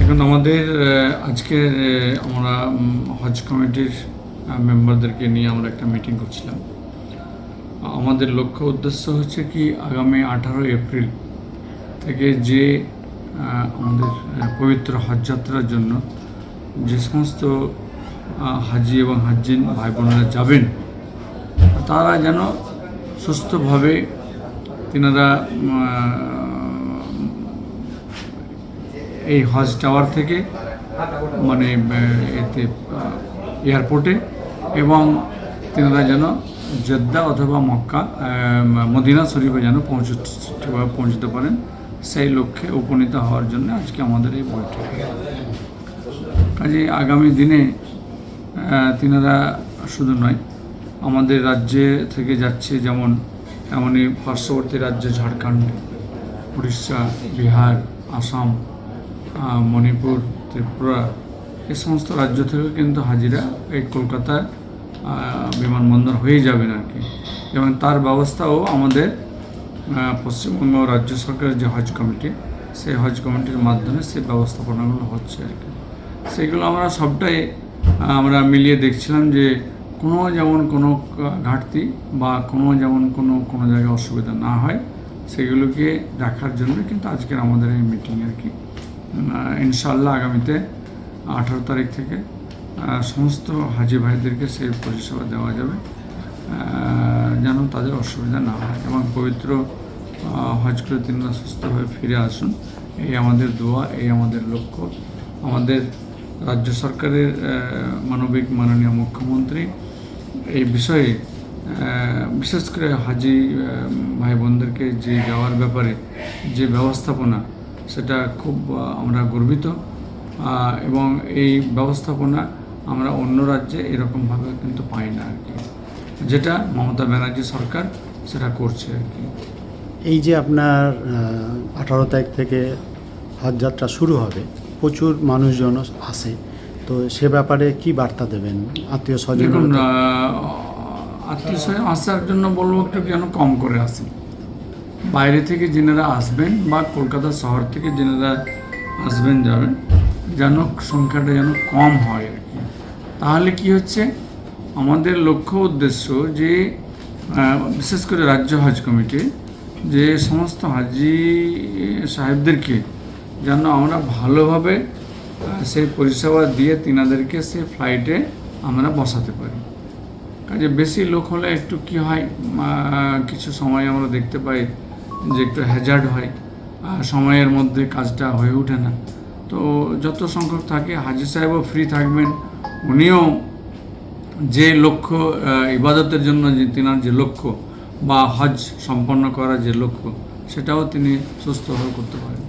দেখুন, আমাদের আজকের আমরা হজ কমিটির মেম্বারদেরকে নিয়ে আমরা একটা মিটিং করছিলাম। আমাদের লক্ষ্য উদ্দেশ্য হচ্ছে কি, আগামী 18 এপ্রিল থেকে যে আমাদের পবিত্র হজ যাত্রার জন্য যে সমস্ত হাজি এবং হাজ্জিন ভাই বোনেরা যাবেন, তারা যেন সুস্থভাবে তিনারা এই হজ টাওয়ার থেকে এতে এয়ারপোর্টে এবং তিনারা যেন জেদ্দা অথবা মক্কা মদিনা শরীফে যেন পৌঁছতে পারেন, সেই লক্ষ্যে উপনীত হওয়ার জন্য আজকে আমাদের এই বৈঠক। কাজে আগামী দিনে তিনারা শুধু নয়, আমাদের রাজ্যে থেকে যাচ্ছে, যেমন এমনই পার্শ্ববর্তী রাজ্য ঝাড়খণ্ড, উড়িষ্যা, বিহার, আসাম, মণিপুর, ত্রিপুরা, এই সমস্ত রাজ্য থেকে কিন্তু হাজিরা এই কলকাতায় বিমানবন্দর হয়ে যাবেন আর কি। এবং তার ব্যবস্থাও আমাদের পশ্চিমবঙ্গ রাজ্য সরকারের যে হজ কমিটি, সেই হজ কমিটির মাধ্যমে সেই ব্যবস্থাপনাগুলো হচ্ছে আর কি। সেগুলো আমরা সবটাই আমরা মিলিয়ে দেখছিলাম যে কোনো ঘাটতি বা কোনো জায়গায় অসুবিধা না হয়, সেগুলোকে দেখার জন্য কিন্তু আজকের আমাদের এই মিটিং আর কি। ইনশাআল্লাহ আগামীতে 18 তারিখ থেকে সমস্ত হাজি ভাইদেরকে সেই পরিষেবা দেওয়া যাবে, যেন তাদের অসুবিধা না হয় এবং পবিত্র হজ করে তিনারা সুস্থভাবে ফিরে আসুন, এই আমাদের দোয়া, এই আমাদের লক্ষ্য। আমাদের রাজ্য সরকারের মাননীয় মুখ্যমন্ত্রী এই বিষয়ে বিশেষ করে হাজি ভাই বোনদেরকে যে যাওয়ার ব্যাপারে যে ব্যবস্থাপনা, সেটা খুব আমরা গর্বিত এবং এই ব্যবস্থাপনা আমরা অন্য রাজ্যে এরকমভাবে কিন্তু পাই না আর কি, যেটা মমতা ব্যানার্জি সরকার সেটা করছে আর কি। এই যে আপনার 18 তারিখ থেকে হজ যাত্রা শুরু হবে, প্রচুর মানুষজন আসে, তো সে ব্যাপারে কি বার্তা দেবেন আত্মীয় স্বজন? দেখুন, আত্মীয় স্বজন আসার জন্য বলবো একটু যেন কম করে আসেন। বাইরে থেকে যেনারা আসবেন বা কলকাতা শহর থেকে যেনারা আসবেন যাবেন, যেন সংখ্যাটা যেন কম হয় আর কি। তাহলে কি হচ্ছে, আমাদের লক্ষ্য উদ্দেশ্য যে বিশেষ করে রাজ্য হজ কমিটি যে সমস্ত হাজি সাহেবদেরকে যেন আমরা ভালোভাবে সেই পরিষেবা দিয়ে তিনাদেরকে সেই ফ্লাইটে আমরা বসাতে পারি। কাজে বেশি লোক হলে একটু কি হয়, কিছু সময় আমরা দেখতে পাই যে একটু হ্যাজার্ড হয়, সময়ের মধ্যে কাজটা হয়ে ওঠে না। তো যত সংখ্যক থাকে, হাজি সাহেবও ফ্রি থাকবেন, উনিও যে লক্ষ্য ইবাদতের জন্য যে তিনার যে লক্ষ্য বা হজ সম্পন্ন করার যে লক্ষ্য, সেটাও তিনি সুস্থভাবে করতে পারেন।